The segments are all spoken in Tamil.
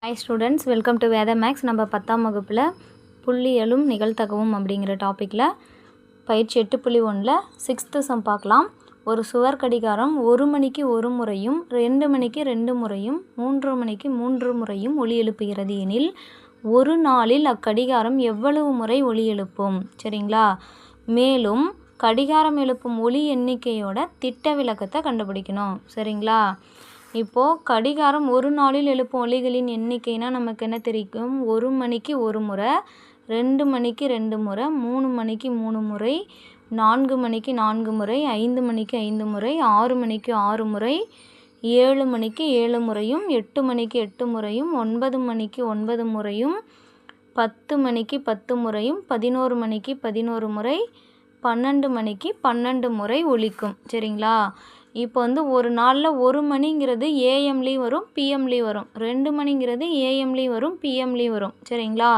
ஹாய் ஸ்டூடெண்ட்ஸ், வெல்கம் டு வேத மேக்ஸ். நம்ம 10ஆம் வகுப்பில் புள்ளியலும் நிகழ்தகவும் அப்படிங்கிற டாப்பிக்கில் பயிற்சி 8.1ல் 6th சம் பார்க்கலாம். ஒரு சுவர் கடிகாரம் 1 மணிக்கு 1 முறையும் 2 மணிக்கு 2 முறையும் 3 மணிக்கு 3 முறையும் ஒலி எழுப்புகிறது எனில் ஒரு நாளில் அக்கடிகாரம் எவ்வளவு முறை ஒலி எழுப்பும்? சரிங்களா? மேலும் கடிகாரம் எழுப்பும் ஒலி எண்ணிக்கையோட திட்ட விலக்கத்தை கண்டுபிடிக்கணும். சரிங்களா? இப்போது கடிகாரம் ஒரு நாளில் எழுப்பும் ஒலிகளின் எண்ணிக்கைனா நமக்கு என்ன தெரியும்? 1 மணிக்கு 1 முறை, 2 மணிக்கு 2 முறை, 3 மணிக்கு 3 முறை, 4 மணிக்கு 4 முறை, 5 மணிக்கு 5 முறை, 6 மணிக்கு 6 முறை, 7 மணிக்கு 7 முறையும், 8 மணிக்கு 8 முறையும், 9 மணிக்கு 9 முறையும், 10 மணிக்கு 10 முறையும், 11 மணிக்கு 11 முறை, 12 மணிக்கு 12 முறை ஒலிக்கும். சரிங்களா? இப்போ ஒரு நாளில் 1 மணிங்கிறது ஏஎம்லேயும் வரும், பிஎம்லேயும் வரும். 2 மணிங்கிறது ஏஎம்லேயும் வரும், பிஎம்லேயும் வரும். சரிங்களா?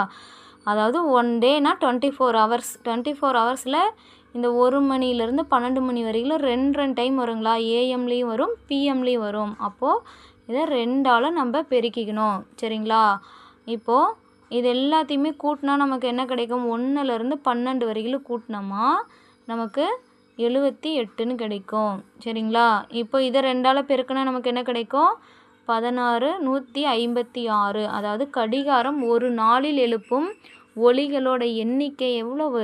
அதாவது 1 டேனா 24 ஹவர்ஸ். 24 ஹவர்ஸில் இந்த 1 மணிலேருந்து 12 மணி வரைக்கும் 2 டைம் வருங்களா? ஏஎம்லேயும் வரும், பிஎம்லேயும் வரும். அப்போது இதை 2ஆல் நம்ம பெருக்கிக்கணும். சரிங்களா? இப்போது இது எல்லாத்தையுமே கூட்டினா நமக்கு என்ன கிடைக்கும்? 1லேருந்து 12 வரைக்கும் கூட்டினோமா நமக்கு 78ன்னு கிடைக்கும். சரிங்களா? இப்போ இதை 2ஆல் பெருக்கினா நமக்கு என்ன கிடைக்கும்? 16, 156. அதாவது கடிகாரம் ஒரு நாளில் எழுப்பும் ஒலிகளோட எண்ணிக்கை எவ்வளவு?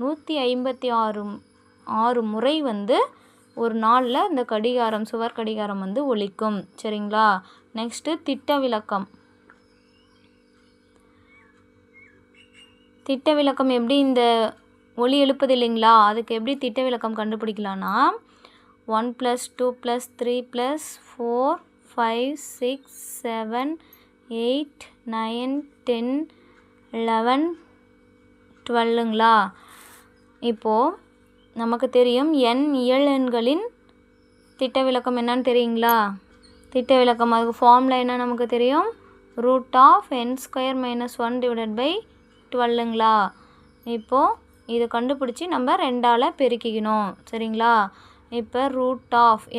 156 முறை ஒரு நாளில் இந்த கடிகாரம், சுவர் கடிகாரம் ஒலிக்கும். சரிங்களா? நெக்ஸ்ட்டு திட்ட விலக்கம். திட்ட விலக்கம் எப்படி இந்த ஒலி எழுப்புது இல்லைங்களா? அதுக்கு எப்படி திட்ட விலக்கம் கண்டுபிடிக்கலான்னா 1 + 2 + 3 + 4 5 6 7 8 9 10 11 12ங்களா? இப்போது நமக்கு தெரியும் n இயல் எண்களின் திட்ட விலக்கம் என்னன்னு தெரியுங்களா? திட்ட விலக்கம் அதுக்கு ஃபார்முலா என்ன நமக்கு தெரியும்? √n² - 1 / 12ங்களா? இப்போது இதை கண்டுபிடிச்சி நம்ம 2ஆல் பெருக்கிக்கணும். சரிங்களா? இப்போ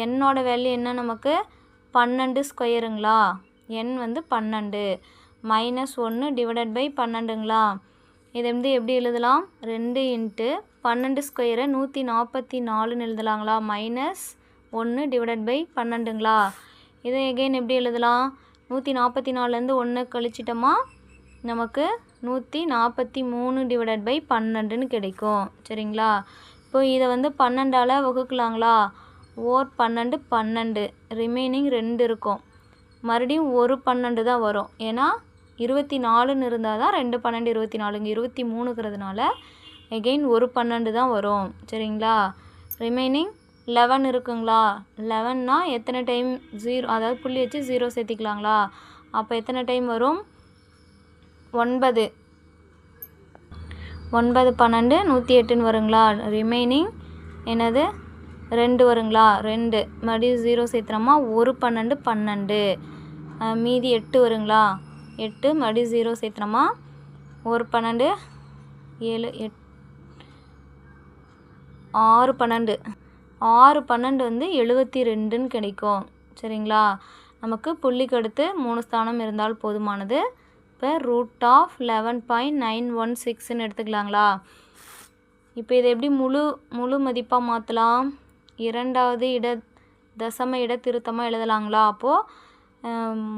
என்னோட வேல்யூ என்ன நமக்கு? 12²ங்களா? n 12 -1 / 12ங்களா? இது எப்படி எழுதலாம்? 2 × 12² 144ன்னு எழுதலாங்களா? -1 / 12ங்களா? இதை எகைன் எப்படி எழுதலாம்? 144லேருந்து 1 கழிச்சிட்டோமா நமக்கு 143 / 12ன்னு கிடைக்கும். சரிங்களா? இப்போ இதை 12ஆல் வகுக்கலாங்களா? 4 12 12, ரிமைனிங் 2 இருக்கும். மறுபடியும் ஒரு 12 தான் வரும். ஏன்னா 24ன்னு இருந்தால் தான் 2 12 24, இங்கே 23ங்கிறதுனால எகெயின் ஒரு 12 தான் வரும். சரிங்களா? ரிமைனிங் 11 இருக்குங்களா? 11னா எத்தனை டைம் 0, அதாவது புள்ளி வச்சு 0 சேர்த்திக்கலாங்களா? அப்போ எத்தனை டைம் வரும்? 9 9 12 108ன்னு வருங்களா? ரிமைனிங் என்னது? 2 வருங்களா? 2 மறுபடியும் 0 சேர்த்துனோமா ஒரு 12 12, மீதி 8 வருங்களா? 8 மறுபடியும் 0 சேர்த்துனோமா ஒரு 12 7 8 6 12 6 12 72ன்னு கிடைக்கும். சரிங்களா? நமக்கு புள்ளிக்கு அடுத்து 3 ஸ்தானம் இருந்தால் போதுமானது. இப்போ √11.916ன்னு எடுத்துக்கலாங்களா? இப்போ இதை எப்படி முழு மதிப்பாக மாற்றலாம்? 2வது தசம இட திருத்தமாக எழுதலாங்களா? அப்போது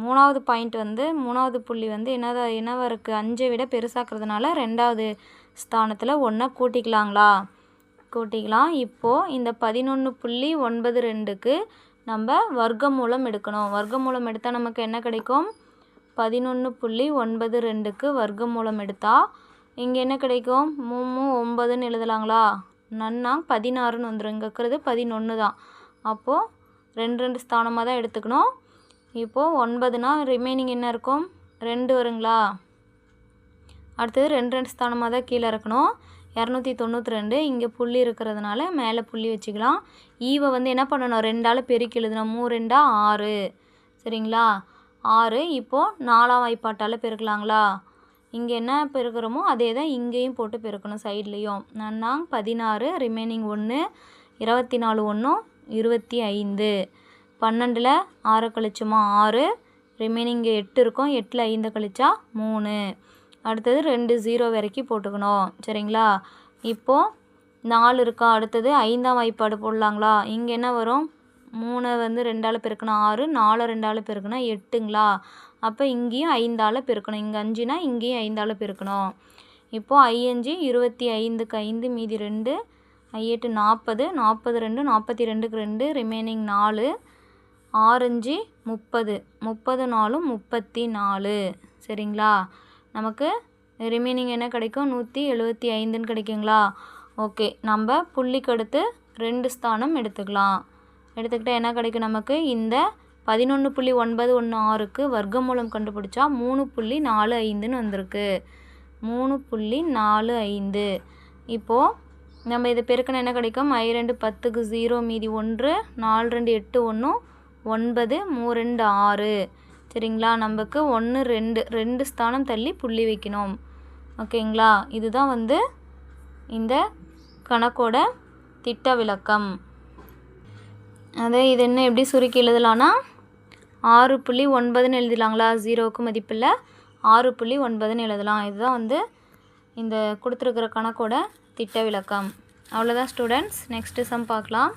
3வது பாயிண்ட் 3வது புள்ளி என்னவா இருக்குது? 5 விட பெருசாக்குறதுனால 2வது ஸ்தானத்தில் 1 கூட்டிக்கலாங்களா? கூட்டிக்கலாம். இப்போது இந்த 11.92க்கு நம்ம வர்க்கமூலம் எடுக்கணும். வர்க்கமூலம் எடுத்தால் நமக்கு என்ன கிடைக்கும்? 11.92க்கு வர்க்கமூலம் எடுத்தால் இங்கே என்ன கிடைக்கும்? 9ன்னு எழுதலாங்களா? 16ன்னு வந்துடும். இங்கே இருக்கிறது 11 தான். அப்போது 2 ஸ்தானமாக தான் எடுத்துக்கணும். இப்போது 9னா ரிமைனிங் என்ன இருக்கும்? 2 வருங்களா? அடுத்தது 2 ஸ்தானமாக தான் கீழே இறக்கணும். 292. இங்கே புள்ளி இருக்கிறதுனால மேலே புள்ளி வச்சுக்கலாம். ஈவை என்ன பண்ணணும்? 2ஆல் பெருக்கி எழுதணும். 3 2 6. சரிங்களா? 6. இப்போது 4ஆம் வாய்ப்பாட்டால் பெருக்கலாங்களா? இங்கே என்ன பெருக்கிறோமோ அதே தான் இங்கேயும் போட்டு பெருக்கணும் சைட்லேயும். 16, ரிமைனிங் 1, 24 1 25. 12ல் 6 கழிச்சோமா 6, ரிமைனிங் 8 இருக்கும். 8ல் 5 கழிச்சா 3. அடுத்தது 2 0 வரைக்கும் போட்டுக்கணும். சரிங்களா? இப்போது 4 இருக்கா, அடுத்தது 5ஆம் வாய்ப்பாடு போடலாங்களா? இங்கே என்ன வரும்? 3 வந்து 2ஆல் பெருக்கணும் 6, 4 2ஆல் பெருக்கணும் 8ங்களா? அப்போ இங்கேயும் 5ஆல் பெருக்கணும். இங்கே 5னா இங்கேயும் 5ஆல் பெருக்கணும். இப்போது 5 25க்கு 5 மீதி 2, 8 40, 42 42க்கு 2 ரிமைனிங் 4, 6 30, 30 4 34. சரிங்களா? நமக்கு ரிமைனிங் என்ன கிடைக்கும்? 175ன்னு கிடைக்குங்களா? ஓகே, நம்ம புள்ளிக்கு அடுத்து 2 ஸ்தானம் எடுத்துக்கலாம். எடுத்துக்கிட்டால் என்ன கிடைக்கும் நமக்கு? இந்த 11.916க்கு வர்க்கமூலம் கண்டுபிடிச்சா 3.45ன்னு வந்திருக்கு. 3.45. இப்போது நம்ம இதை பெருக்கணும் என்ன கிடைக்கும்? 2 10க்கு 0 மீதி 1, 4 2 8 1 9 3 2 6. சரிங்களா? நமக்கு 1 2 ஸ்தானம் தள்ளி புள்ளி வைக்கணும். ஓகேங்களா? இதுதான் வந்து இந்த கணக்கோட திட்ட விளக்கம். இது என்ன எப்படி சுருக்கி எழுதலான்னா 6.9ன்னு எழுதலாங்களா? 0க்கு மதிப்பில் 6.9ன்னு எழுதலாம். இதுதான் வந்து இந்த கொடுத்துருக்கிற கணக்கோட திட்ட விளக்கம். அவ்வளோதான் ஸ்டூடெண்ட்ஸ். நெக்ஸ்ட்டு சம் பார்க்கலாம்.